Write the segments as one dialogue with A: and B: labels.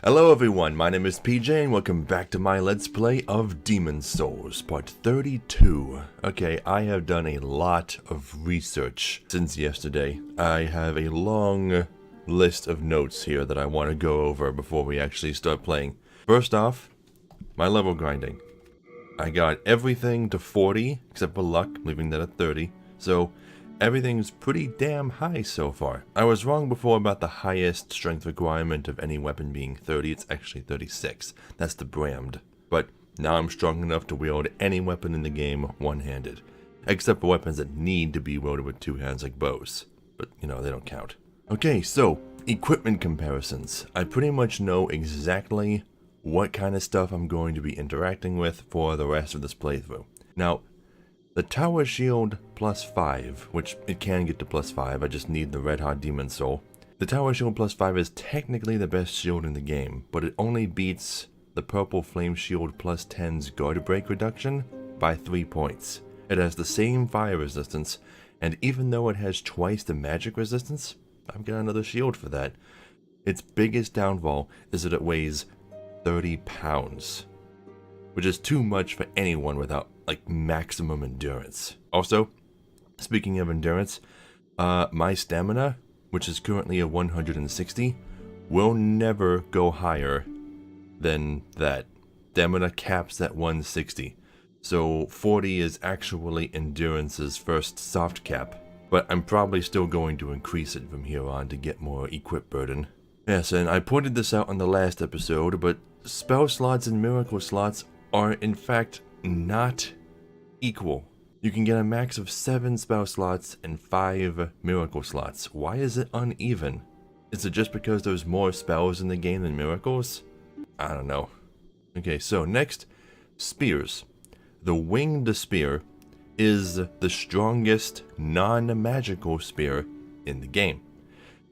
A: Hello everyone, my name is PJ and welcome back to my Let's Play of Demon's Souls, part 32. Okay, I have done a lot of research since yesterday. I have a long list of notes here that I want to go over before we actually start playing. First off, my level grinding. I got everything to 40, except for luck, leaving that at 30, so everything's pretty damn high so far. I was wrong before about the highest strength requirement of any weapon being 30, it's actually 36. That's the Brammed. But now I'm strong enough to wield any weapon in the game one-handed. Except for weapons that need to be wielded with two hands like bows. But, you know, they don't count. Okay, so, equipment comparisons. I pretty much know exactly what kind of stuff I'm going to be interacting with for the rest of this playthrough. Now, the Tower Shield plus 5, which it can get to plus 5, I just need the Red Hot Demon Soul. The Tower Shield plus 5 is technically the best shield in the game, but it only beats the Purple Flame Shield plus 10's guard break reduction by 3 points. It has the same fire resistance, and even though it has twice the magic resistance, I've got another shield for that. Its biggest downfall is that it weighs 30 pounds, which is too much for anyone without like maximum endurance. Also, speaking of endurance, my stamina, which is currently a 160, will never go higher than that. Stamina caps at 160, so 40 is actually endurance's first soft cap, but I'm probably still going to increase it from here on to get more equip burden. Yes, and I pointed this out on the last episode, but spell slots and miracle slots are in fact not equal. You can get a max of 7 spell slots and 5 miracle slots. Why is it uneven? Is it just because there's more spells in the game than miracles? I don't know. Okay, so next, spears. The winged spear is the strongest non-magical spear in the game.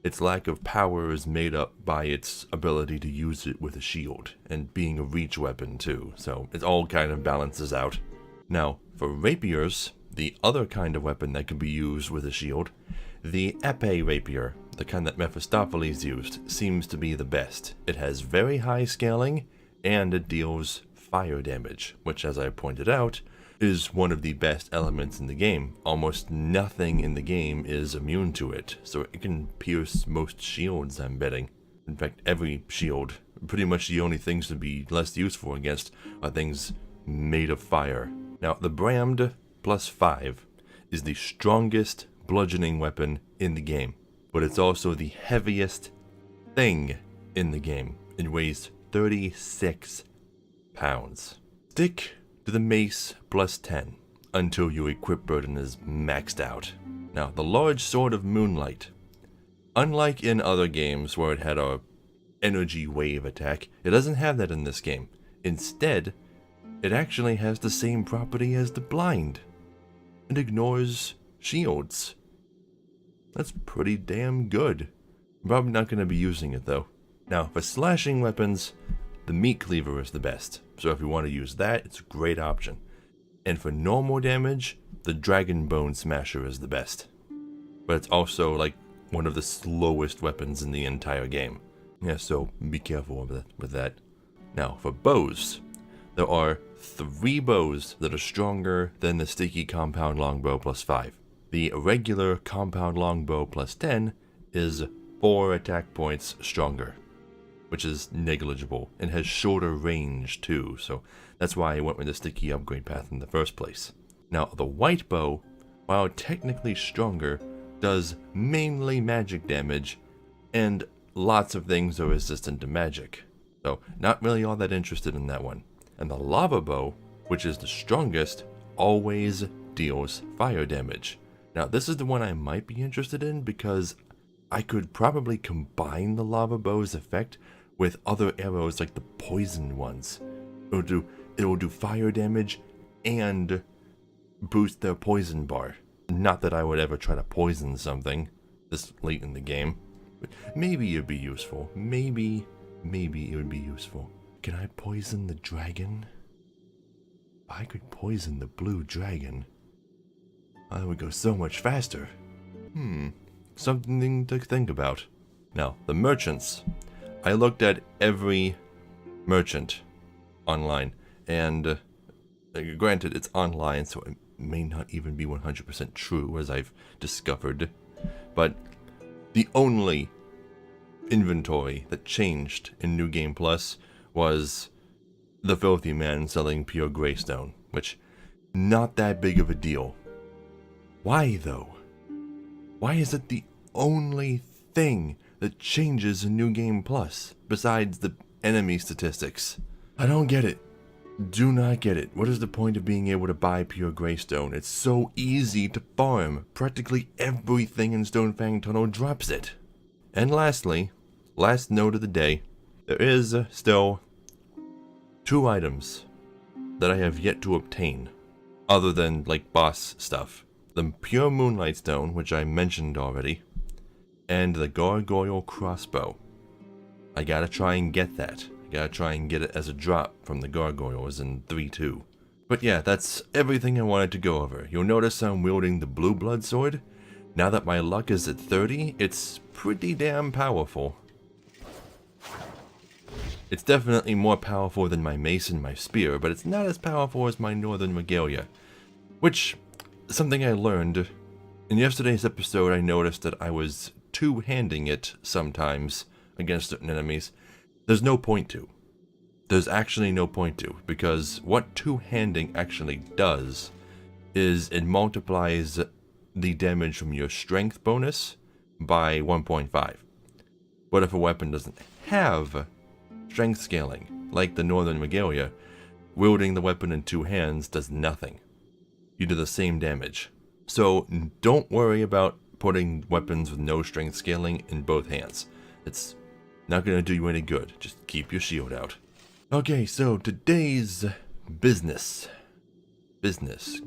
A: Its lack of power is made up by its ability to use it with a shield, and being a reach weapon too, so it all kind of balances out. Now, for rapiers, the other kind of weapon that can be used with a shield, the épée rapier, the kind that Mephistopheles used, seems to be the best. It has very high scaling, and it deals fire damage, which, as I pointed out, is one of the best elements in the game. Almost nothing in the game is immune to it, so it can pierce most shields, I'm betting. In fact, every shield. Pretty much the only things to be less useful against are things made of fire. Now, the Brammed plus 5 is the strongest bludgeoning weapon in the game, but it's also the heaviest thing in the game. It weighs 36 pounds. Stick to the mace plus 10 until your equip burden is maxed out. Now, the large sword of moonlight. Unlike in other games where it had a energy wave attack, it doesn't have that in this game. Instead, it actually has the same property as the blind. It ignores shields. That's pretty damn good. I'm probably not going to be using it though. Now, for slashing weapons, the meat cleaver is the best, so if you want to use that, it's a great option. And for normal damage, the dragon bone smasher is the best. But it's also like one of the slowest weapons in the entire game. Yeah, so be careful with that. Now, for bows, there are 3 bows that are stronger than the sticky compound longbow plus 5. The regular compound longbow plus 10 is 4 attack points stronger, which is negligible, and has shorter range too, so that's why I went with the sticky upgrade path in the first place. Now, the white bow, while technically stronger, does mainly magic damage, and lots of things are resistant to magic, so not really all that interested in that one. And the lava bow, which is the strongest, always deals fire damage. Now, this is the one I might be interested in because I could probably combine the lava bow's effect with other arrows like the poison ones. It will do fire damage and boost their poison bar. Not that I would ever try to poison something this late in the game, but maybe it'd be useful. Maybe it would be useful. Can I poison the dragon? If I could poison the blue dragon, I would go so much faster. Something to think about. Now, the merchants. I looked at every merchant online, and granted, it's online, so it may not even be 100% true, as I've discovered, but the only inventory that changed in New Game Plus was the Filthy Man selling pure Greystone, which, not that big of a deal. Why, though? Why is it the only thing that changes in New Game Plus, besides the enemy statistics? I don't get it. Do not get it. What is the point of being able to buy pure Greystone? It's so easy to farm. Practically everything in Stonefang Tunnel drops it. And lastly, last note of the day, there is still 2 items that I have yet to obtain, other than like boss stuff. The pure Moonlight Stone, which I mentioned already, and the Gargoyle Crossbow. I gotta try and get that. I gotta try and get it as a drop from the Gargoyles in 3-2. But yeah, that's everything I wanted to go over. You'll notice I'm wielding the Blue Blood Sword. Now that my luck is at 30, it's pretty damn powerful. It's definitely more powerful than my mace and my spear, but it's not as powerful as my Northern Regalia. Which, something I learned. In yesterday's episode, I noticed that I was two-handing it sometimes against certain enemies. There's no point to. There's actually no point to, because what two-handing actually does is it multiplies the damage from your strength bonus by 1.5. But if a weapon doesn't have strength scaling, like the Northern Regalia, wielding the weapon in 2 hands does nothing. You do the same damage. So don't worry about putting weapons with no strength scaling in both hands. It's not going to do you any good. Just keep your shield out. Okay, so today's business.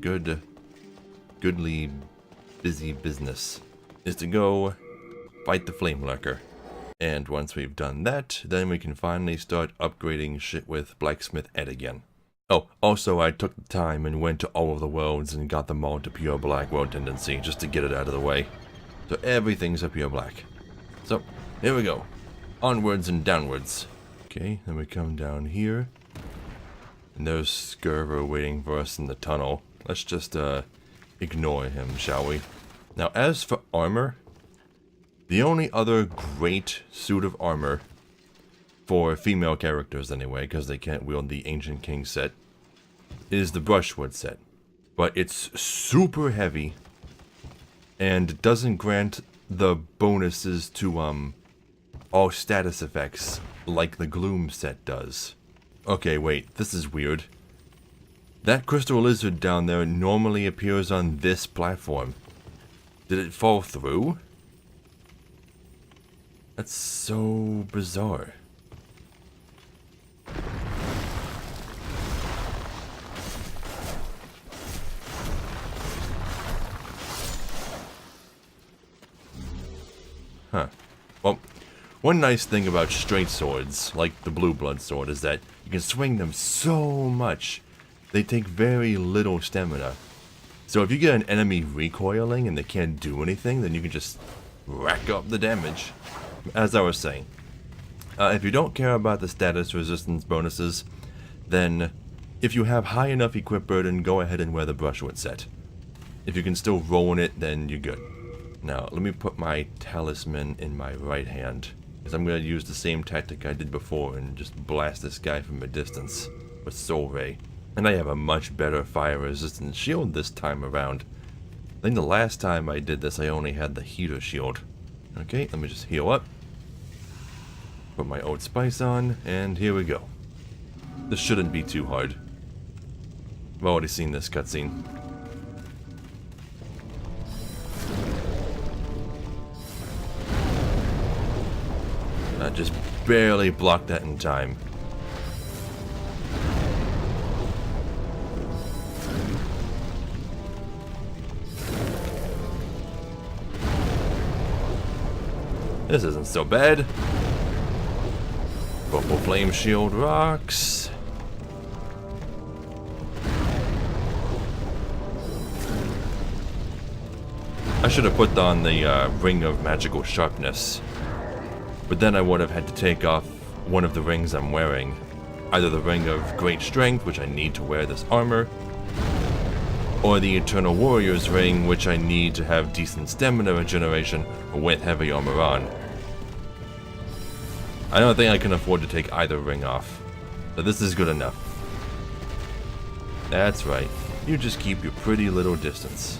A: Goodly busy business is to go fight the Flame Lurker. And once we've done that, then we can finally start upgrading shit with Blacksmith Ed again. Oh, also I took the time and went to all of the worlds and got them all to pure black world tendency just to get it out of the way. So everything's a pure black. So, here we go. Onwards and downwards. Okay, then we come down here. And there's Skirver waiting for us in the tunnel. Let's just ignore him, shall we? Now, as for armor, the only other great suit of armor, for female characters anyway, because they can't wield the Ancient King set, is the Brushwood set. But it's super heavy, and doesn't grant the bonuses to all status effects like the Gloom set does. Okay, wait, this is weird. That crystal lizard down there normally appears on this platform. Did it fall through? That's so bizarre. Huh. Well, one nice thing about straight swords, like the Blue Blood Sword, is that you can swing them so much. They take very little stamina. So if you get an enemy recoiling and they can't do anything, then you can just rack up the damage. As I was saying, if you don't care about the status resistance bonuses, then if you have high enough equip burden, go ahead and wear the Brushwood set. If you can still roll in it, then you're good. Now, let me put my talisman in my right hand, because I'm going to use the same tactic I did before and just blast this guy from a distance with Soul Ray. And I have a much better fire resistant shield this time around. I think the last time I did this, I only had the heater shield. Okay, let me just heal up. Put my Old Spice on, and here we go. This shouldn't be too hard. I've already seen this cutscene. I just barely blocked that in time. This isn't so bad. Purple Flame Shield rocks. I should have put on the Ring of Magical Sharpness. But then I would have had to take off one of the rings I'm wearing. Either the Ring of Great Strength, which I need to wear this armor, or the Eternal Warrior's Ring, which I need to have decent stamina regeneration with heavy armor on. I don't think I can afford to take either ring off, but this is good enough. That's right, you just keep your pretty little distance.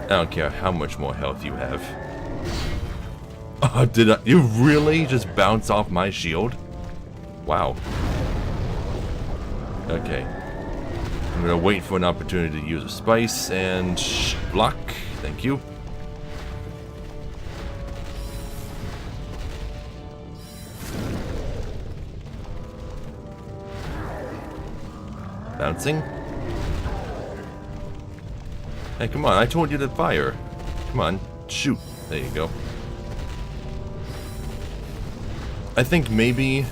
A: I don't care how much more health you have. Oh, you really just bounce off my shield? Wow. Okay. I'm gonna wait for an opportunity to use a spice and block. Thank you. Bouncing. Hey, come on, I told you to fire. Come on, shoot. There you go. I think maybe,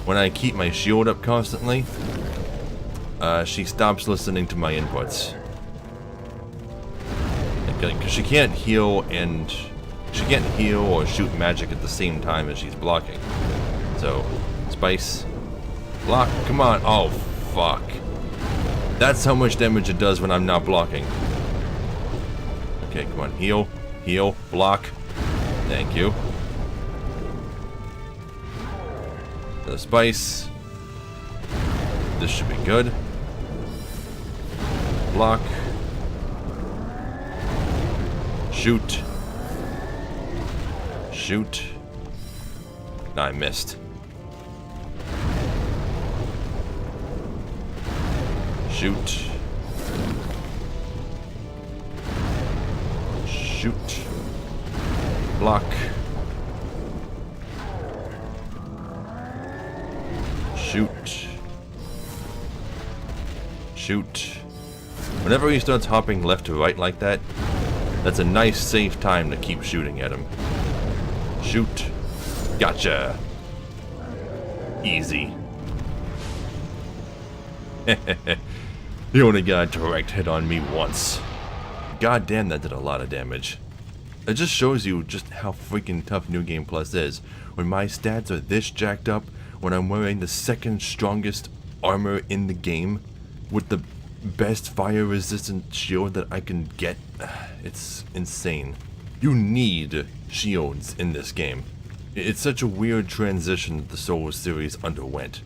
A: when I keep my shield up constantly, she stops listening to my inputs. Because she can't heal or shoot magic at the same time as she's blocking. So, spice, block, come on. Oh, fuck. That's how much damage it does when I'm not blocking. Okay, come on, heal, block. Thank you. The spice. This should be good. Block. Shoot. Shoot. No, I missed. Shoot. Shoot. Block. Shoot. Shoot. Whenever he starts hopping left to right like that, that's a nice safe time to keep shooting at him. Shoot. Gotcha. Easy. You only got a direct hit on me once. God damn, that did a lot of damage. It just shows you just how freaking tough New Game Plus is. When my stats are this jacked up, when I'm wearing the second strongest armor in the game, with the best fire resistant shield that I can get, it's insane. You need shields in this game. It's such a weird transition that the Souls series underwent.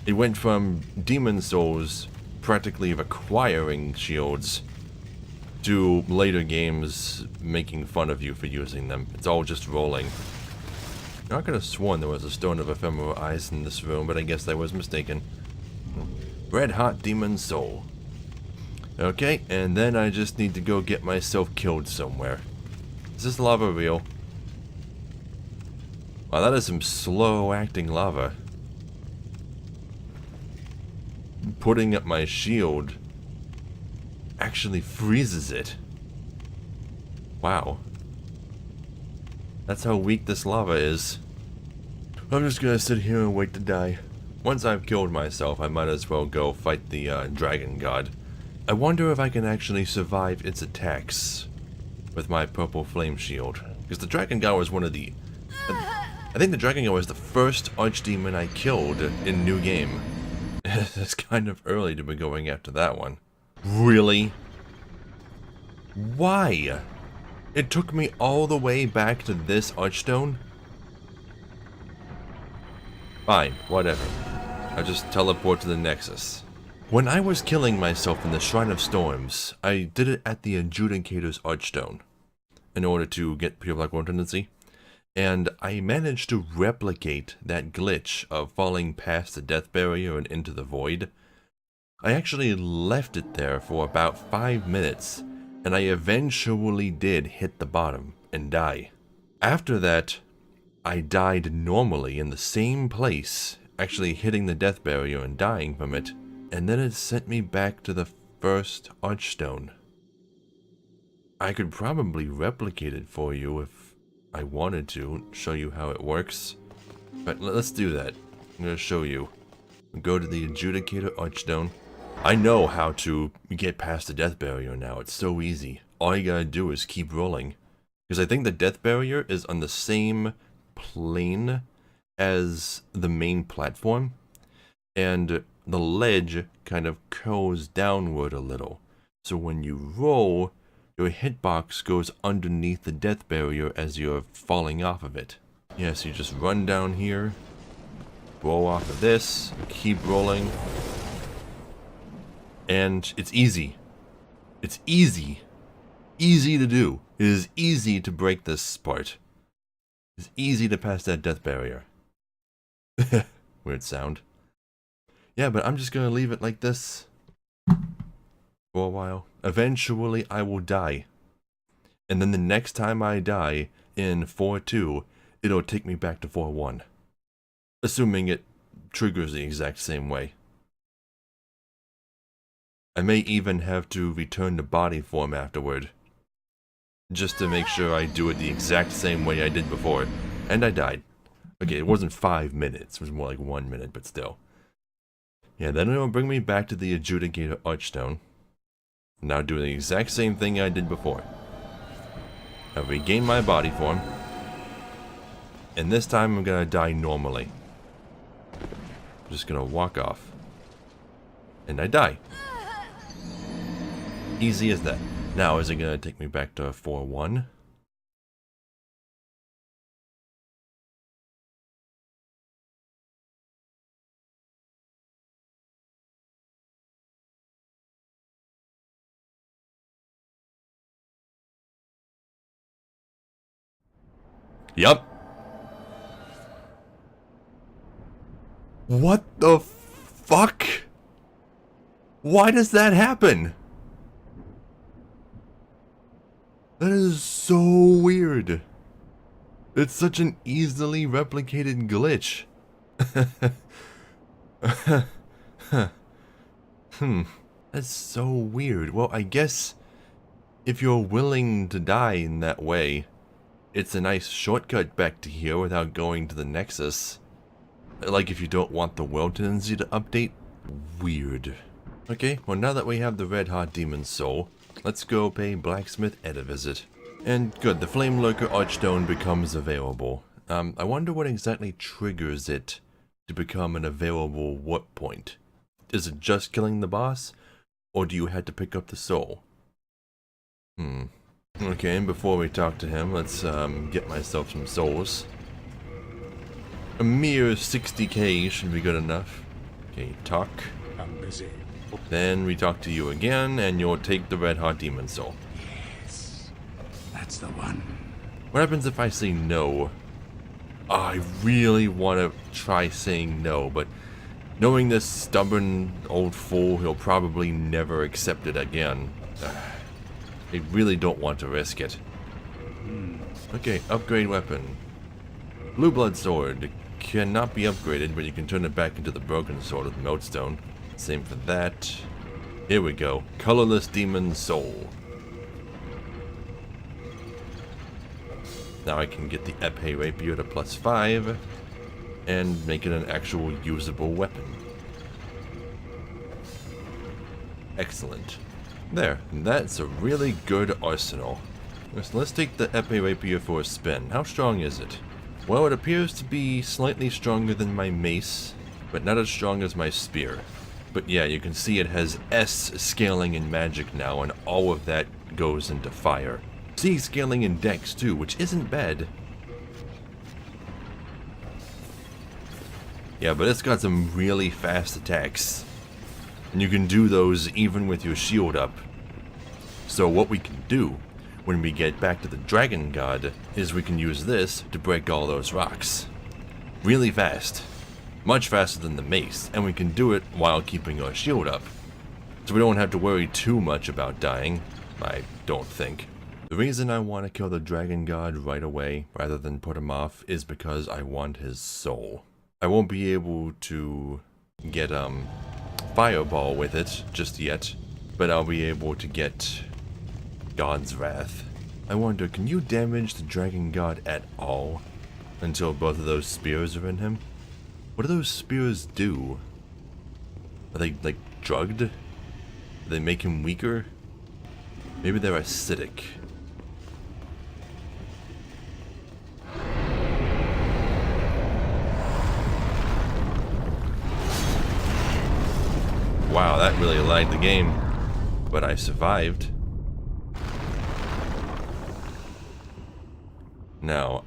A: It went from Demon Souls practically requiring shields to later games making fun of you for using them. It's all just rolling. I could have sworn there was a Stone of Ephemeral Eyes in this room, but I guess I was mistaken. Red Hot Demon Soul. Okay, and then I just need to go get myself killed somewhere. Is this lava real? Wow, that is some slow-acting lava. Putting up my shield actually freezes it. Wow. That's how weak this lava is. I'm just gonna sit here and wait to die. Once I've killed myself, I might as well go fight the dragon god. I wonder if I can actually survive its attacks with my purple flame shield. Because the dragon god was one of the... I think the dragon god was the first archdemon I killed in New Game. It's kind of early to be going after that one. Really? Why? It took me all the way back to this archstone? Fine, whatever. I'll just teleport to the Nexus. When I was killing myself in the Shrine of Storms, I did it at the Adjudicator's Archstone in order to get Pure Black Worm Tendency, and I managed to replicate that glitch of falling past the death barrier and into the void. I actually left it there for about 5 minutes, and I eventually did hit the bottom and die. After that, I died normally in the same place, actually hitting the death barrier and dying from it, and then it sent me back to the first archstone. I could probably replicate it for you if I wanted to, show you how it works. But let's do that. I'm going to show you. Go to the Adjudicator Archstone. I know how to get past the death barrier now. It's so easy. All you gotta do is keep rolling. Because I think the death barrier is on the same plane as the main platform, and the ledge kind of curls downward a little. So when you roll, your hitbox goes underneath the death barrier as you're falling off of it. Yeah, so you just run down here, roll off of this, keep rolling, and it's easy. It's easy. Easy to do. It is easy to break this part. It's easy to pass that death barrier. Weird sound. Yeah, but I'm just gonna leave it like this for a while. Eventually I will die. And then the next time I die in 4-2, it'll take me back to 4-1. Assuming it triggers the exact same way. I may even have to return to body form afterward, just to make sure I do it the exact same way I did before. And I died. Okay, it wasn't 5 minutes, it was more like 1 minute, but still. Yeah, then it'll bring me back to the Adjudicator Archstone. Now do the exact same thing I did before. I'll regain my body form. And this time I'm gonna die normally. I'm just gonna walk off. And I die. Easy as that. Now, is it gonna take me back to 4-1? Yup. What the fuck? Why does that happen? That is so weird. It's such an easily replicated glitch. That's so weird. Well, I guess if you're willing to die in that way, it's a nice shortcut back to here without going to the Nexus. Like if you don't want the world tendency to update. Weird. Okay, well now that we have the red hot demon soul, let's go pay Blacksmith Ed a visit. And good, the Flame Lurker Archstone becomes available. I wonder what exactly triggers it to become an available warp point. Is it just killing the boss? Or do you have to pick up the soul? Okay, and before we talk to him, let's get myself some souls. A mere 60k should be good enough. Okay, talk.
B: I'm busy.
A: Then we talk to you again, and you'll take the red hot demon soul.
B: Yes, that's the one.
A: What happens if I say no? Oh, I really want to try saying no, but knowing this stubborn old fool, he'll probably never accept it again. I really don't want to risk it. Okay, upgrade weapon. Blue Blood Sword. Cannot be upgraded, but you can turn it back into the Broken Sword with Meltstone. Same for that. Here we go. Colorless Demon Soul. Now I can get the Epee Rapier to +5 and make it an actual usable weapon. Excellent. There, that's a really good arsenal. Let's take the Epee Rapier for a spin. How strong is it? Well, it appears to be slightly stronger than my mace, but not as strong as my spear. But yeah, you can see it has S scaling in magic now, and all of that goes into fire. C scaling in dex too, which isn't bad. Yeah, but it's got some really fast attacks. And you can do those even with your shield up. So what we can do when we get back to the Dragon God is we can use this to break all those rocks. Really fast. Much faster than the mace, and we can do it while keeping our shield up. So we don't have to worry too much about dying, I don't think. The reason I want to kill the Dragon God right away, rather than put him off, is because I want his soul. I won't be able to get, Fireball with it just yet, but I'll be able to get God's Wrath. I wonder, can you damage the Dragon God at all until both of those spears are in him? What do those spears do? Are they, like, drugged? Do they make him weaker? Maybe they're acidic. really lagged the game, but I survived. Now,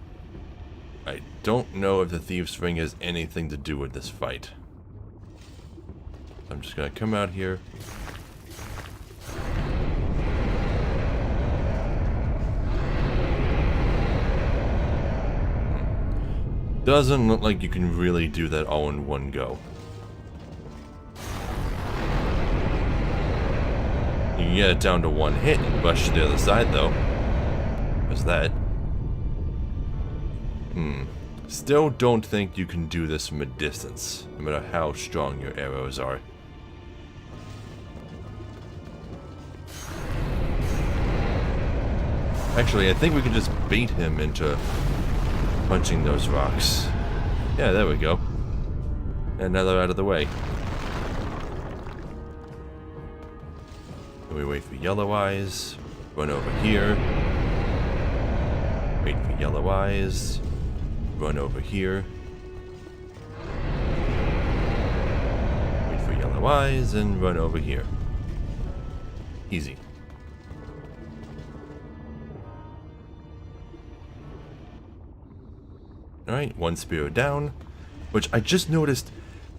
A: I don't know if the Thieves' Ring has anything to do with this fight. I'm just gonna come out here. Doesn't look like you can really do that all in one go. You can get it down to one hit and bust to the other side, though. What's that? Still don't think you can do this from a distance, no matter how strong your arrows are. Actually, I think we can just bait him into punching those rocks. Yeah, there we go. And now they're out of the way. Then we wait for Yellow Eyes. Run over here. Wait for Yellow Eyes. Run over here. Wait for Yellow Eyes and run over here. Easy. Alright, one spear down, which I just noticed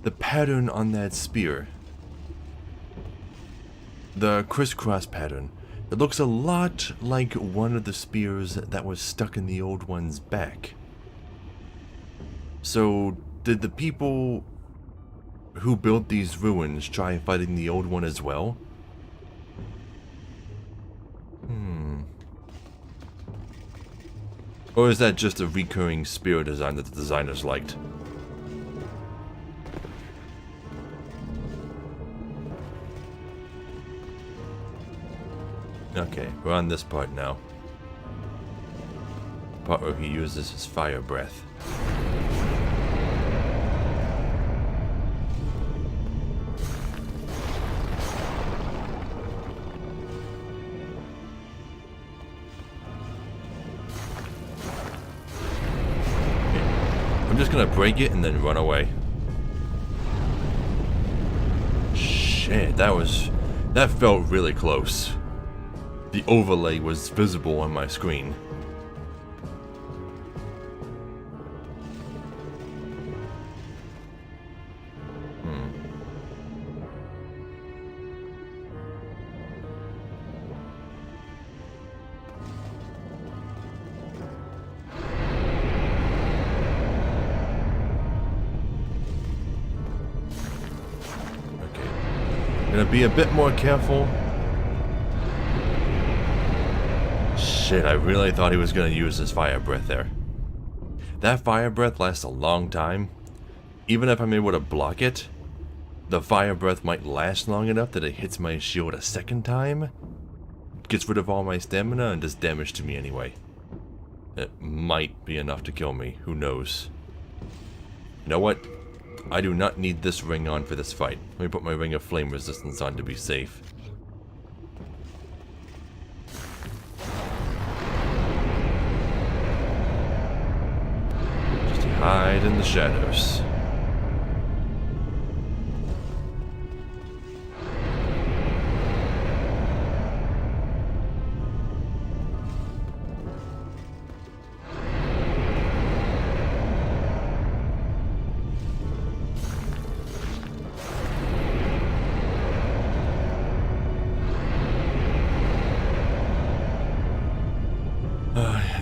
A: the pattern on that spear. The crisscross pattern. It looks a lot like one of the spears that was stuck in the old one's back. So, did the people who built these ruins try fighting the old one as well? Or is that just a recurring spear design that the designers liked? Okay, we're on this part now. Part where he uses his fire breath. I'm just gonna break it and then run away. Shit, that felt really close. The overlay was visible on my screen. Gonna be a bit more careful. Shit, I really thought he was gonna use his fire breath there. That fire breath lasts a long time. Even if I'm able to block it, the fire breath might last long enough that it hits my shield a second time, gets rid of all my stamina, and does damage to me anyway. It might be enough to kill me, who knows. You know what? I do not need this ring on for this fight. Let me put my ring of flame resistance on to be safe. Just hide in the shadows.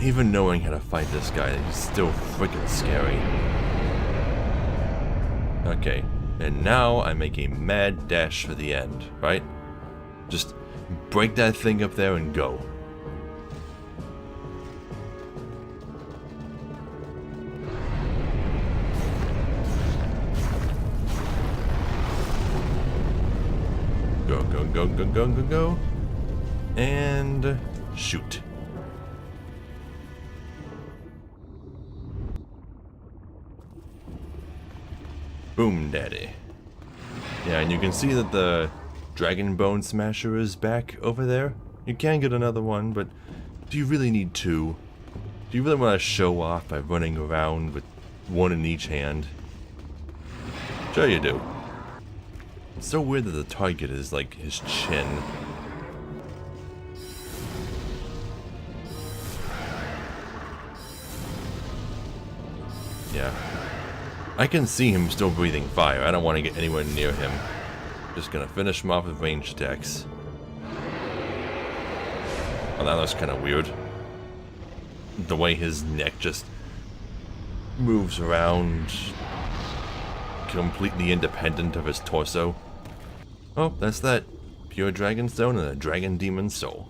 A: Even knowing how to fight this guy, he's still freaking scary. Okay, and now I make a mad dash for the end, right? Just break that thing up there and go. Go, go, go, go, go, go, go. And shoot. Boom, daddy. Yeah, and you can see that the Dragon Bone Smasher is back over there. You can get another one, but do you really need two? Do you really want to show off by running around with one in each hand? Sure you do. It's so weird that the target is like his chin. Yeah. I can see him still breathing fire. I don't want to get anywhere near him. Just gonna finish him off with ranged attacks. Oh, that looks kind of weird. The way his neck just moves around, completely independent of his torso. Oh, that's that. Pure Dragon Stone and a Dragon Demon Soul.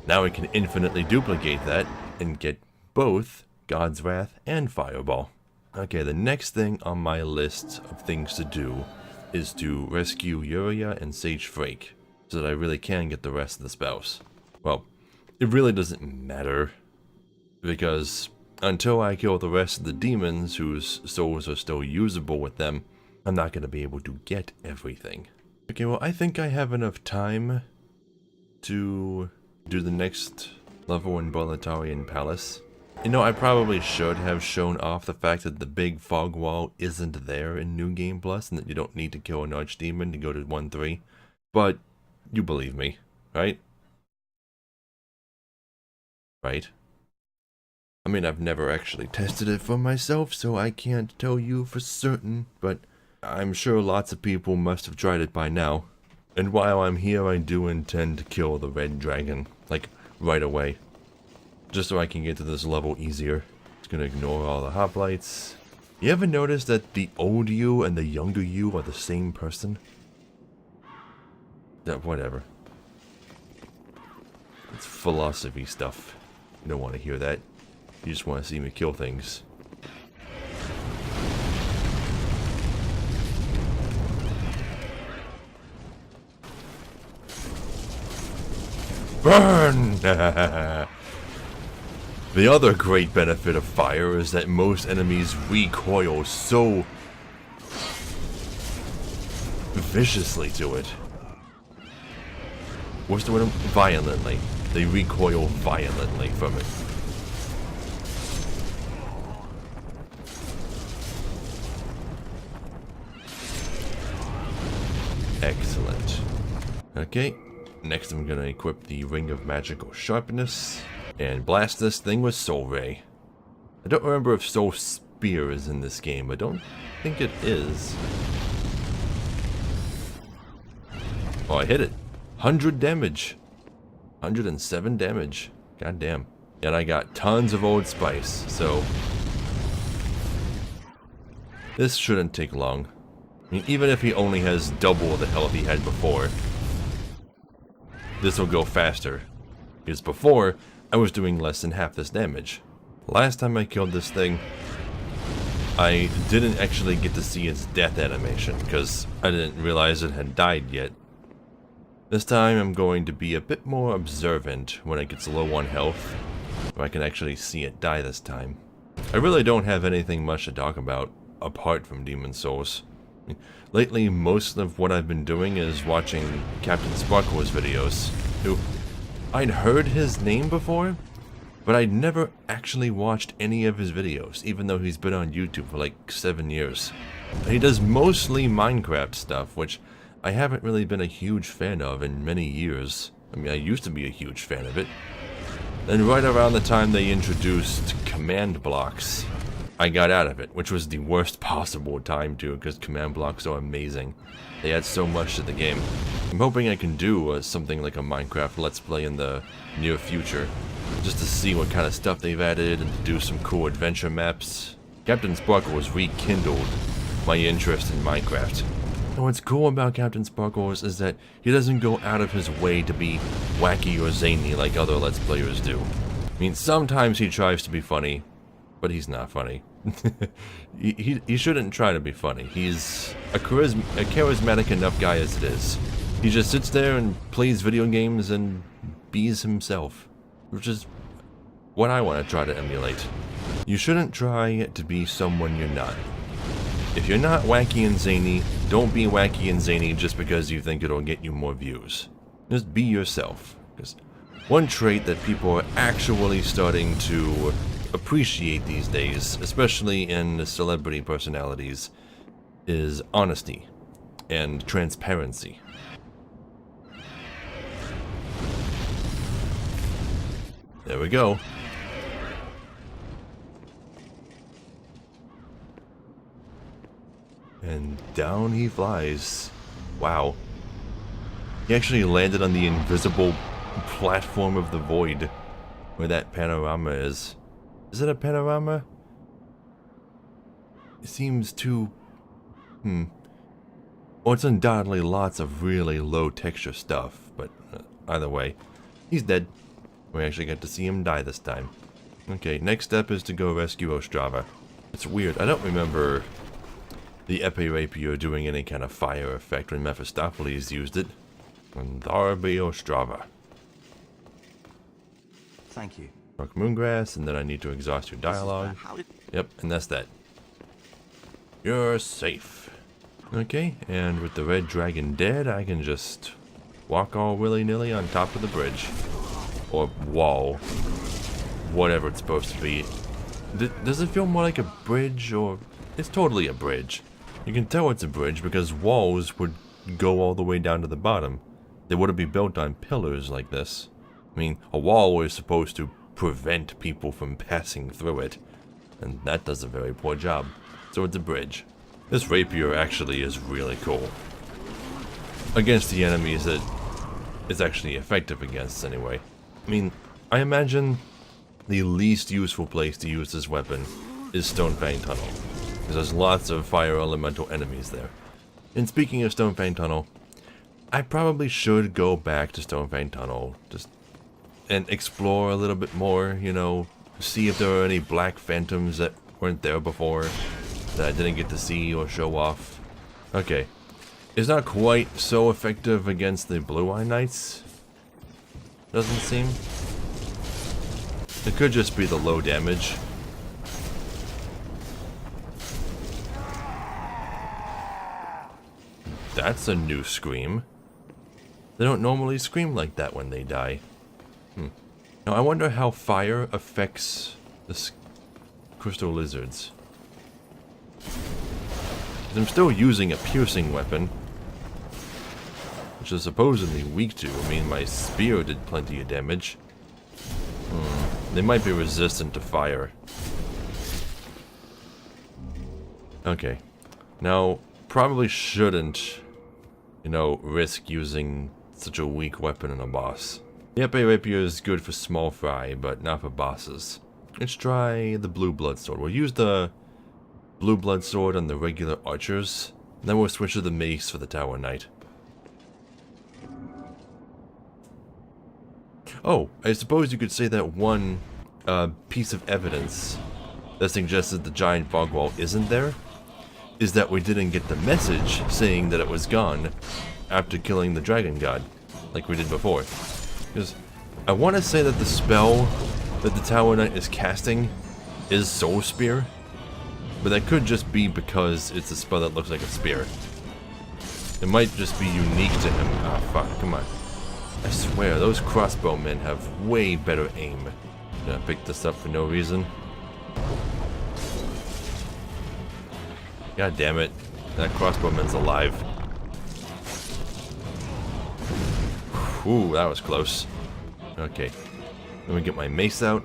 A: Now we can infinitely duplicate that and get both God's Wrath and Fireball. Okay, the next thing on my list of things to do is to rescue Yuria and Sage Frake, so that I really can get the rest of the spells. Well, it really doesn't matter, because until I kill the rest of the demons whose souls are still usable with them, I'm not going to be able to get everything. Okay, well, I think I have enough time to do the next level in Boletarian Palace. You know, I probably should have shown off the fact that the big fog wall isn't there in New Game Plus and that you don't need to kill an archdemon to go to 1-3. But you believe me, right? Right? I mean, I've never actually tested it for myself, so I can't tell you for certain, but I'm sure lots of people must have tried it by now. And while I'm here, I do intend to kill the red dragon, like, right away. Just so I can get to this level easier. Just gonna ignore all the hoplites. You ever notice that the old you and the younger you are the same person? Whatever. It's philosophy stuff. You don't want to hear that. You just want to see me kill things. Burn! The other great benefit of fire is that most enemies recoil so viciously to it. What's the word? Violently. They recoil violently from it. Excellent. Okay, next I'm gonna equip the Ring of Magical Sharpness and blast this thing with Soul Ray. I don't remember if Soul Spear is in this game. I don't think it is. Oh, I hit it. 100 damage. 107 damage. God damn. And I got tons of old spice, so this shouldn't take long. I mean, even if he only has double the health he had before, this will go faster. Because before, I was doing less than half this damage. Last time I killed this thing, I didn't actually get to see its death animation, because I didn't realize it had died yet. This time I'm going to be a bit more observant when it gets low on health, so I can actually see it die this time. I really don't have anything much to talk about, apart from Demon Souls. Lately, most of what I've been doing is watching Captain Sparkle's videos, who I'd heard his name before, but I'd never actually watched any of his videos, even though he's been on YouTube for like 7 years. He does mostly Minecraft stuff, which I haven't really been a huge fan of in many years. I mean, I used to be a huge fan of it. Then right around the time they introduced command blocks, I got out of it, which was the worst possible time to, because command blocks are amazing. They add so much to the game. I'm hoping I can do something like a Minecraft Let's Play in the near future, just to see what kind of stuff they've added and to do some cool adventure maps. Captain Sparkle has rekindled my interest in Minecraft. And what's cool about Captain Sparkles is that he doesn't go out of his way to be wacky or zany like other Let's Players do. I mean, sometimes he tries to be funny, but he's not funny. he shouldn't try to be funny. He's a charismatic enough guy as it is. He just sits there and plays video games and bees himself, which is what I want to try to emulate. You shouldn't try to be someone you're not. If you're not wacky and zany, don't be wacky and zany just because you think it'll get you more views. Just be yourself. Because one trait that people are actually starting to appreciate these days, especially in celebrity personalities, is honesty. and transparency. There we go. And down he flies. Wow. He actually landed on the invisible platform of the void where that panorama is. Is it a panorama? It seems too... Well, it's undoubtedly lots of really low texture stuff, but either way, he's dead. We actually got to see him die this time. Okay, next step is to go rescue Ostrava. It's weird, I don't remember the Epee Rapier doing any kind of fire effect when Mephistopheles used it. And there be Ostrava.
C: Thank you.
A: Rock Moongrass, and then I need to exhaust your dialogue. Yep, and that's that. You're safe. Okay, and with the red dragon dead, I can just walk all willy-nilly on top of the bridge. Or wall. Whatever it's supposed to be. Does it feel more like a bridge, or... It's totally a bridge. You can tell it's a bridge because walls would go all the way down to the bottom. They wouldn't be built on pillars like this. I mean, a wall is supposed to prevent people from passing through it, and that does a very poor job. So it's a bridge. This rapier actually is really cool. Against the enemies that it's actually effective against anyway. I mean, I imagine the least useful place to use this weapon is Stonefang Tunnel, because there's lots of fire elemental enemies there. And speaking of Stonefang Tunnel, I probably should go back to Stonefang Tunnel and explore a little bit more, you know, see if there are any black phantoms that weren't there before that I didn't get to see or show off. Okay, it's not quite so effective against the Blue Eye Knights, doesn't seem. It could just be the low damage. That's a new scream. They don't normally scream like that when they die. Now I wonder how fire affects the crystal lizards. 'Cause I'm still using a piercing weapon, which is supposedly weak to. I mean, my spear did plenty of damage. They might be resistant to fire. Okay. Now, probably shouldn't, you know, risk using such a weak weapon on a boss. The Epee Rapier is good for small fry, but not for bosses. Let's try the Blue Blood Sword. We'll use the Blue Blood Sword on the regular archers, and then we'll switch to the mace for the Tower Knight. Oh, I suppose you could say that one piece of evidence that suggests that the giant fog wall isn't there is that we didn't get the message saying that it was gone after killing the dragon god, like we did before. Because I want to say that the spell that the Tower Knight is casting is Soul Spear, but that could just be because it's a spell that looks like a spear. It might just be unique to him. Ah, fuck, come on. I swear, those crossbowmen have way better aim. Did I pick this up for no reason? God damn it. That crossbowman's alive. Ooh, that was close. Okay. Let me get my mace out.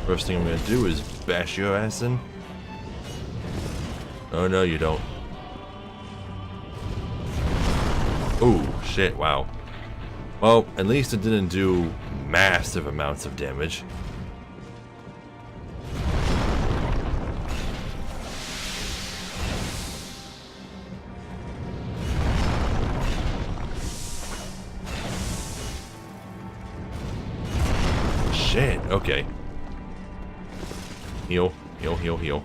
A: First thing I'm gonna do is bash your ass in. Oh no, you don't. Oh, shit, wow. Well, at least it didn't do massive amounts of damage. Shit, okay. Heal, heal, heal, heal.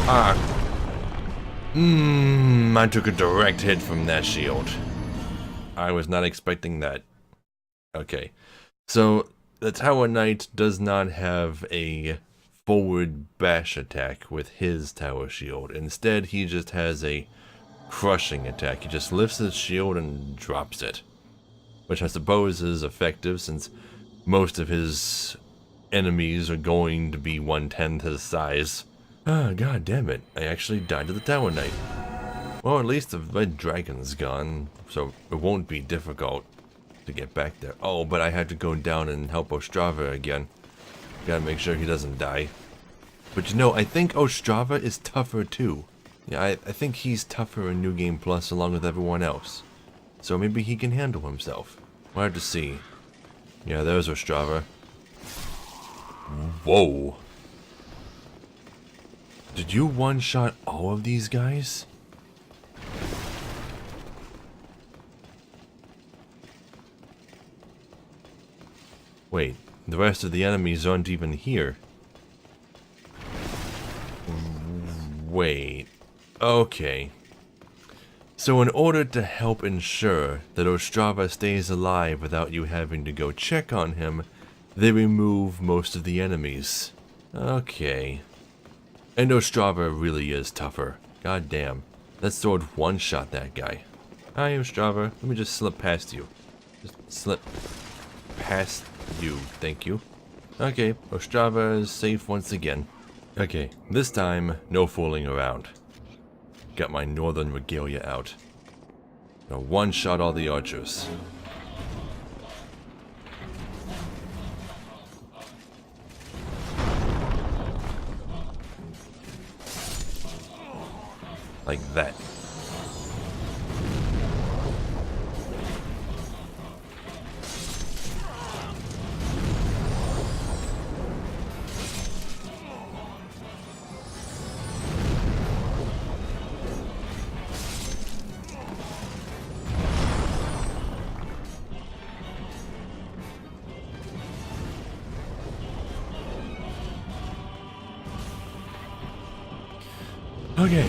A: Ah. I took a direct hit from that shield. I was not expecting that. Okay. So, the Tower Knight does not have a forward bash attack with his tower shield. Instead, he just has a crushing attack. He just lifts his shield and drops it. Which I suppose is effective since most of his enemies are going to be 1/10 his size. Ah, god damn it. I actually died to the Tower Knight. Well, at least the red dragon's gone, so it won't be difficult to get back there. Oh, but I had to go down and help Ostrava again. Gotta make sure he doesn't die. But you know, I think Ostrava is tougher too. Yeah, I think he's tougher in New Game Plus along with everyone else. So maybe he can handle himself. We'll have to see. Yeah, there's Ostrava. Whoa. Did you one-shot all of these guys? Wait, the rest of the enemies aren't even here. Wait. Okay. So in order to help ensure that Ostrava stays alive without you having to go check on him, they remove most of the enemies. Okay. And Ostrava really is tougher. God damn. That sword one-shot that guy. Hi, Ostrava. Let me just slip past you. Just slip past you. Thank you. Okay, Ostrava is safe once again. Okay, this time, no fooling around. Got my Northern Regalia out. Now one-shot all the archers. Like that. Okay.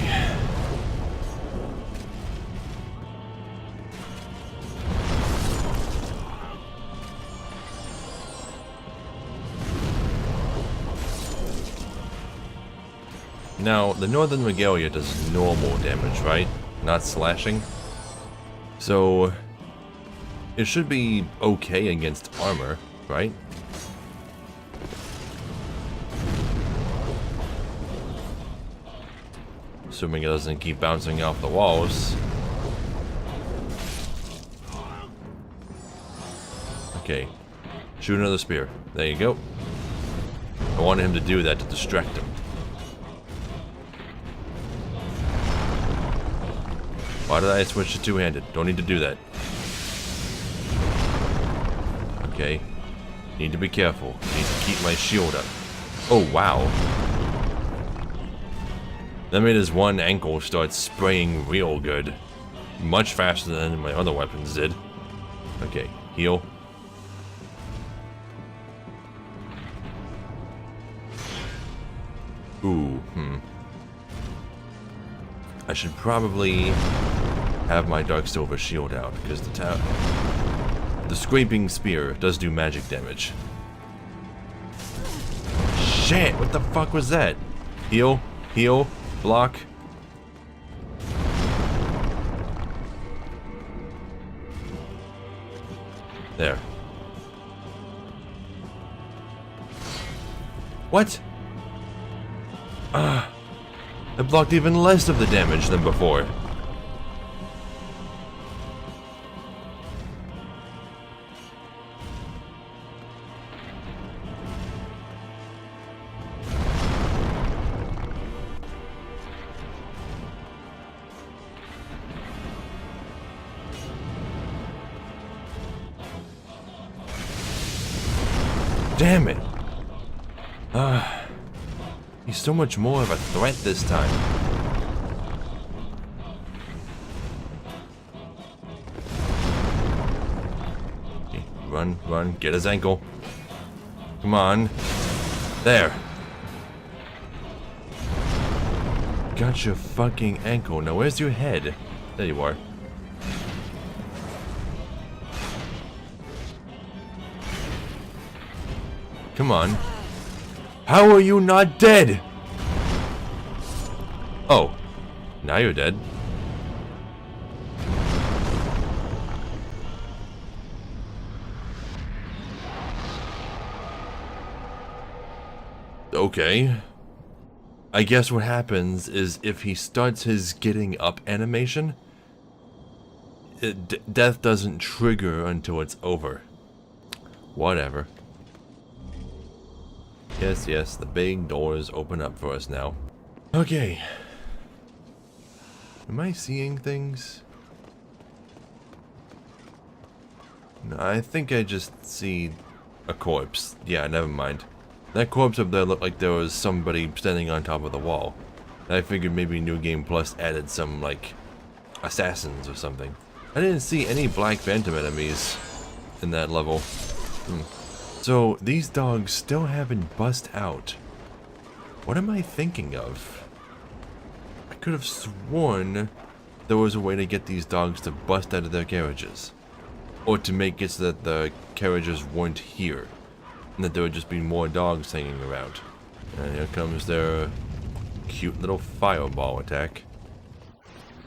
A: Now, the Northern Regalia does normal damage, right? Not slashing. So, it should be okay against armor, right? Assuming it doesn't keep bouncing off the walls. Okay. Shoot another spear. There you go. I wanted him to do that to distract him. Why did I switch to two-handed? Don't need to do that. Okay. Need to be careful. Need to keep my shield up. Oh, wow. That made his one ankle start spraying real good. Much faster than my other weapons did. Okay, heal. Ooh, I should probably have my Dark Silver shield out, because the scraping spear does do magic damage. Shit, what the fuck was that? Heal, heal. Block. There. What? It blocked even less of the damage than before. Damn it! He's so much more of a threat this time. Okay, run, run, get his ankle. Come on. There. Got your fucking ankle. Now where's your head? There you are. Come on. How are you not dead? Oh. Now you're dead. Okay. I guess what happens is if he starts his getting up animation, death doesn't trigger until it's over. Whatever. Yes, yes, the big doors open up for us now. Okay. Am I seeing things? No, I think I just see a corpse. Yeah, never mind. That corpse up there looked like there was somebody standing on top of the wall. I figured maybe New Game Plus added some, like, assassins or something. I didn't see any Black Phantom enemies in that level. So, these dogs still haven't bust out. What am I thinking of? I could have sworn there was a way to get these dogs to bust out of their carriages. Or to make it so that the carriages weren't here. And that there would just be more dogs hanging around. And here comes their cute little fireball attack.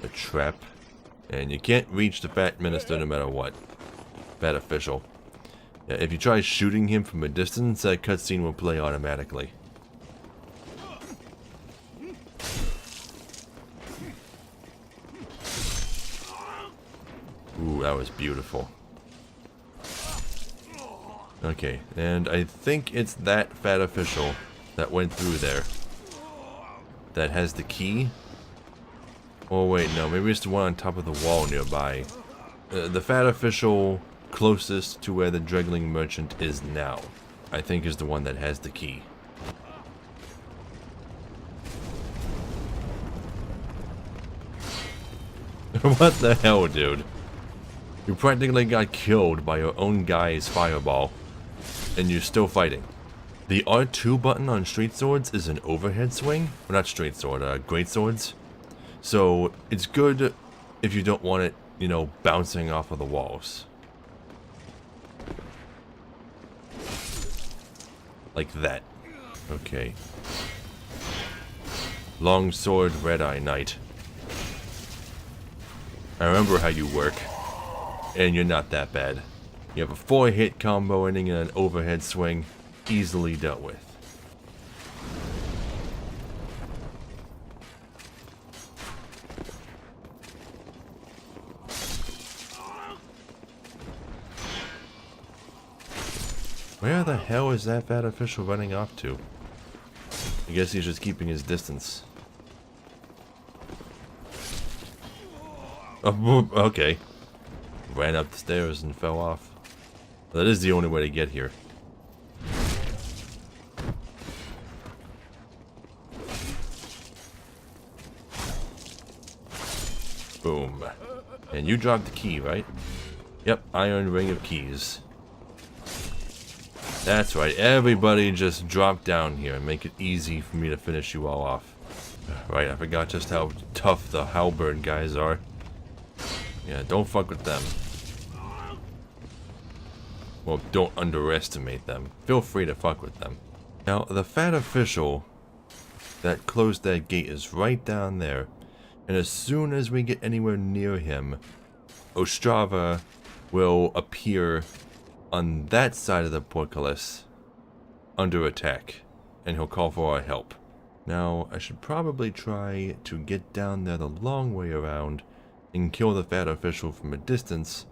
A: A trap. And you can't reach the fat minister no matter what. Fat official. Yeah, if you try shooting him from a distance, that cutscene will play automatically. Ooh, that was beautiful. Okay, and I think it's that fat official that went through there that has the key. Oh wait, no, maybe it's the one on top of the wall nearby. The fat official closest to where the Dregling merchant is now, I think is the one that has the key. What the hell, dude? You practically got killed by your own guy's fireball. And you're still fighting. The R2 button on straight swords is an overhead swing. Well, not straight sword, great swords. So it's good if you don't want it, you know, bouncing off of the walls. Like that. Okay. Long sword, red eye knight. I remember how you work. And you're not that bad. You have a 4-hit combo ending in an overhead swing, easily dealt with. Where the hell is that fat official running off to? I guess he's just keeping his distance. Oh, okay. Ran up the stairs and fell off. That is the only way to get here. Boom. And you dropped the key, right? Yep, Iron Ring of Keys. That's right, everybody just drop down here and make it easy for me to finish you all off. Right, I forgot just how tough the halberd guys are. Yeah, don't fuck with them. Well, don't underestimate them. Feel free to fuck with them. Now, the fat official that closed that gate is right down there. And as soon as we get anywhere near him, Ostrava will appear on that side of the portcullis under attack. And he'll call for our help. Now, I should probably try to get down there the long way around and kill the fat official from a distance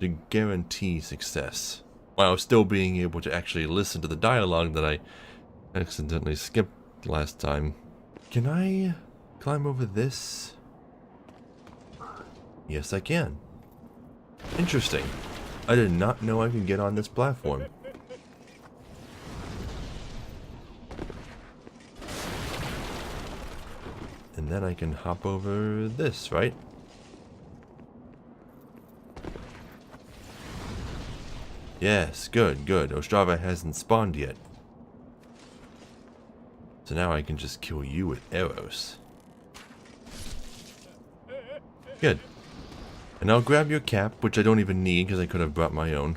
A: to guarantee success, while still being able to actually listen to the dialogue that I accidentally skipped last time. Can I climb over this? Yes, I can. Interesting. I did not know I could get on this platform. And then I can hop over this, right? Yes, good, good. Ostrava hasn't spawned yet. So now I can just kill you with arrows. Good. And I'll grab your cap, which I don't even need because I could have brought my own.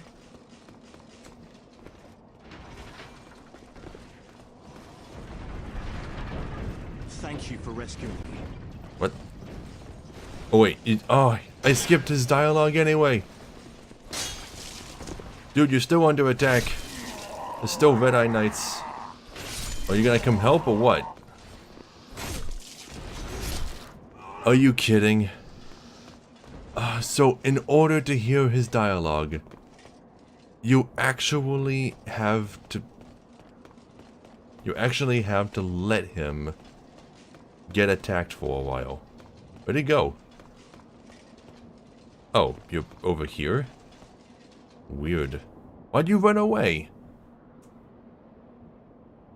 B: Thank you for rescuing me.
A: What? Oh wait, I skipped his dialogue anyway. Dude, you're still under attack. There's still Red Eye Knights. Are you gonna come help or what? Are you kidding? So in order to hear his dialogue, you actually have to let him get attacked for a while. Where'd he go? Oh, you're over here? Weird. Why'd you run away?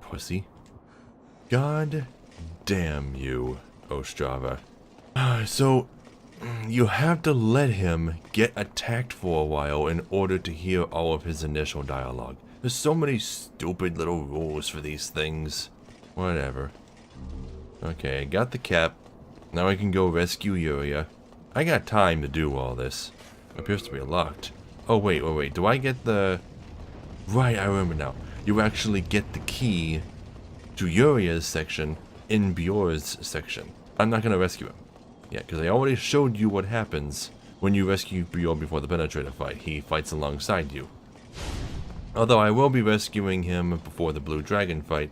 A: Pussy. God damn you, Ostrava. So, you have to let him get attacked for a while in order to hear all of his initial dialogue. There's so many stupid little rules for these things. Whatever. Okay, I got the cap. Now I can go rescue Yuria. I got time to do all this. Appears to be locked. Oh, wait. Do I get the... Right, I remember now. You actually get the key to Yuria's section in Bjor's section. I'm not going to rescue him. Yeah, because I already showed you what happens when you rescue Bjor before the penetrator fight. He fights alongside you. Although I will be rescuing him before the blue dragon fight,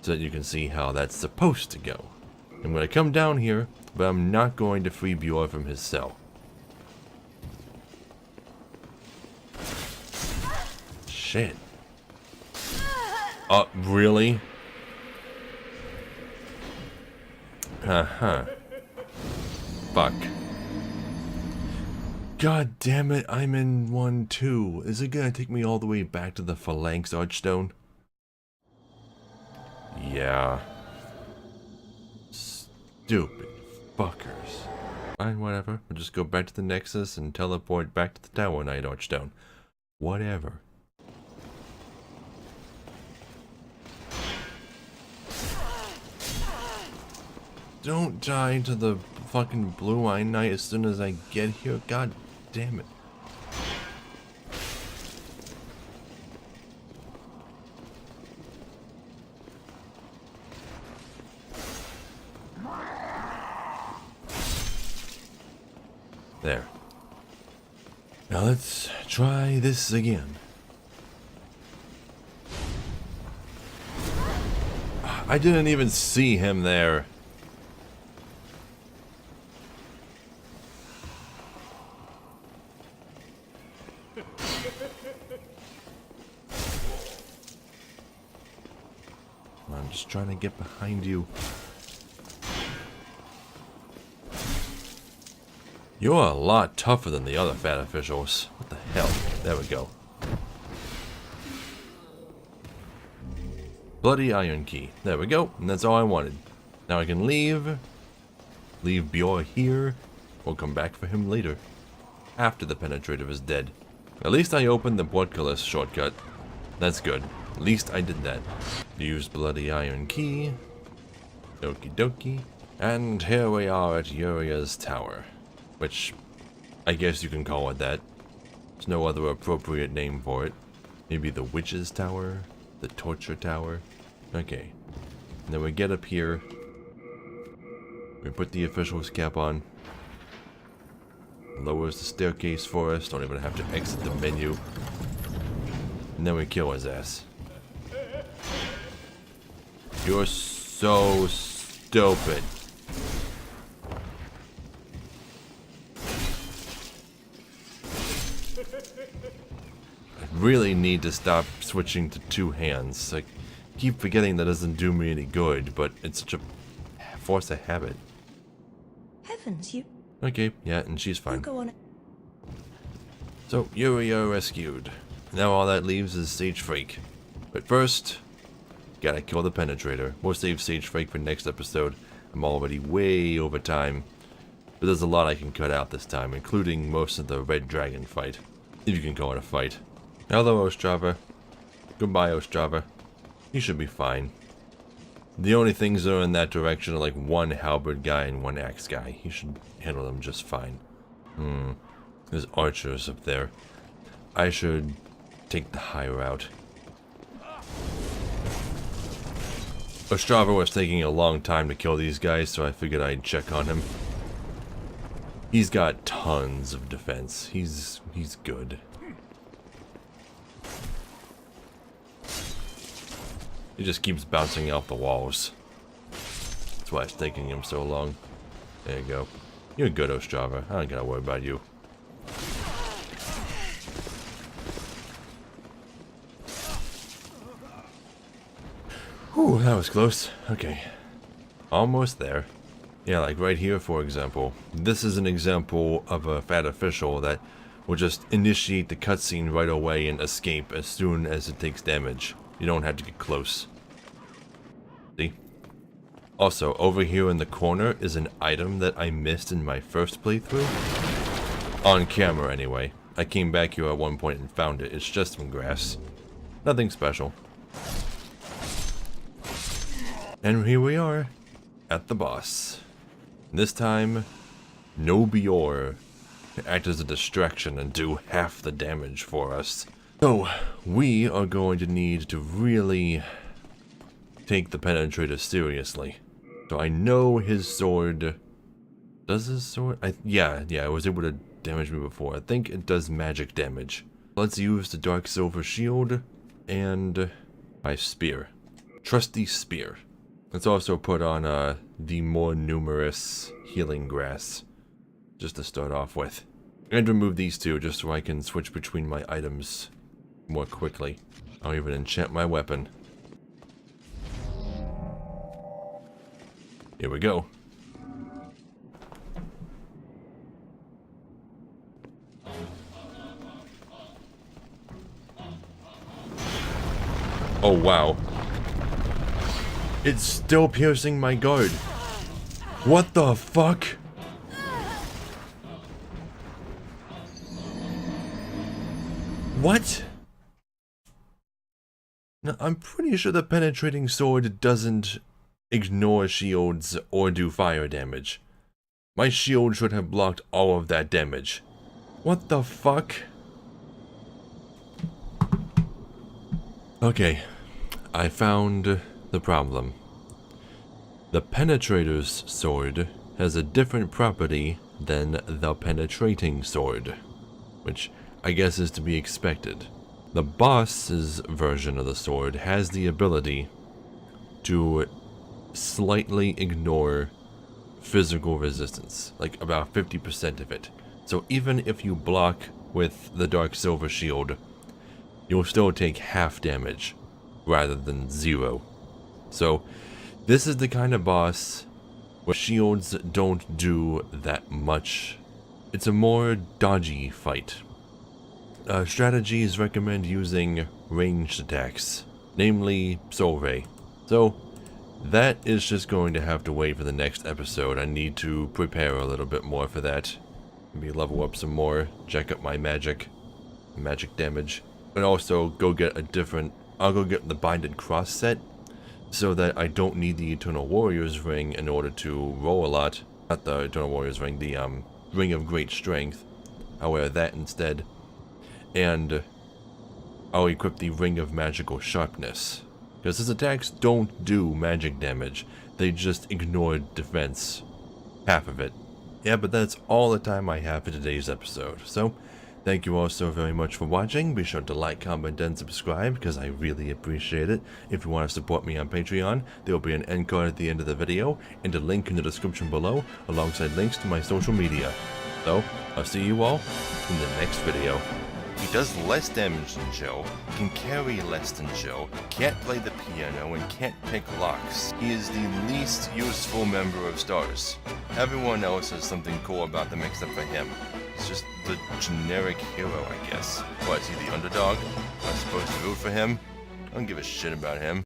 A: so that you can see how that's supposed to go. I'm going to come down here, but I'm not going to free Bjor from his cell. Shit. Really? Fuck. God damn it, I'm in 1-2. Is it gonna take me all the way back to the Phalanx Archstone? Yeah. Stupid fuckers. Fine, whatever. We'll just go back to the Nexus and teleport back to the Tower Knight Archstone. Whatever. Don't die to the fucking Blue Eye Knight as soon as I get here. God damn it. There. Now let's try this again. I didn't even see him there. I'm just trying to get behind you. You're a lot tougher than the other fat officials. What the hell? There we go. Bloody iron key. There we go. And that's all I wanted. Now I can leave. Leave Bjor here. We'll come back for him later. After the penetrator is dead. At least I opened the portcullis shortcut. That's good. At least I did that. Use bloody iron key. Okie dokie. And here we are at Yuria's tower. Which, I guess you can call it that. There's no other appropriate name for it. Maybe the Witch's Tower? The Torture Tower? Okay. And then we get up here. We put the official's cap on. Lowers the staircase for us. Don't even have to exit the menu. And then we kill his ass. You're so stupid. I really need to stop switching to two hands. I keep forgetting that doesn't do me any good, but it's such a force of habit.
C: Heavens, you...
A: Okay, yeah, and she's fine.
C: Go on.
A: So, Yuria rescued. Now all that leaves is Sage Freak. But first, gotta kill the penetrator. We'll save Sage Freak for next episode. I'm already way over time. But there's a lot I can cut out this time, including most of the Red Dragon fight. If you can call it a fight. Hello, Ostrava. Goodbye, Ostrava. You should be fine. The only things that are in that direction are like one halberd guy and one axe guy. You should handle them just fine. There's archers up there. I should take the high route. Ostrava was taking a long time to kill these guys, so I figured I'd check on him. He's got tons of defense. He's good. He just keeps bouncing off the walls. That's why it's taking him so long. There you go. You're good, Ostrava. I don't gotta worry about you. Whew, that was close. Okay. Almost there. Yeah, like right here, for example. This is an example of a fat official that will just initiate the cutscene right away and escape as soon as it takes damage. You don't have to get close. See? Also, over here in the corner is an item that I missed in my first playthrough. On camera, anyway. I came back here at one point and found it. It's just some grass. Nothing special. And here we are, at the boss. This time, no Bior to act as a distraction and do half the damage for us. So, we are going to need to really take the Penetrator seriously. So I know his sword... Does his sword? Yeah, I was able to damage me before. I think it does magic damage. Let's use the Dark Silver Shield and my spear. Trusty spear. Let's also put on the more numerous healing grass, just to start off with. And remove these two just so I can switch between my items more quickly. I'll even enchant my weapon. Here we go. Oh wow. It's still piercing my guard. What the fuck? What? Now, I'm pretty sure the penetrating sword doesn't ignore shields or do fire damage. My shield should have blocked all of that damage. What the fuck? Okay, I found the problem. The Penetrator's sword has a different property than the Penetrating sword, which I guess is to be expected. The boss's version of the sword has the ability to slightly ignore physical resistance, like about 50% of it. So even if you block with the Dark Silver Shield, you'll still take half damage rather than 0. So this is the kind of boss where shields don't do that much. It's a more dodgy fight. Strategies recommend using ranged attacks, namely Soul Ray. So that is just going to have to wait for the next episode. I need to prepare a little bit more for that. Maybe level up some more, check up my magic damage. And also go get a different, I'll go get the Binded Cross set, so that I don't need the Eternal Warrior's Ring in order to roll a lot. Not the Eternal Warrior's Ring, the Ring of Great Strength. I'll wear that instead. And I'll equip the Ring of Magical Sharpness. Because his attacks don't do magic damage, they just ignore defense. Half of it. Yeah, but that's all the time I have for today's episode. So, thank you all so very much for watching. Be sure to like, comment, and subscribe, because I really appreciate it. If you want to support me on Patreon, there will be an end card at the end of the video, and a link in the description below, alongside links to my social media. So, I'll see you all in the next video. He does less damage than Joe, can carry less than Joe, can't play the piano, and can't pick locks. He is the least useful member of Stars. Everyone else has something cool about them except for him. He's just the generic hero, I guess. What, is he the underdog? Am I supposed to root for him? I don't give a shit about him.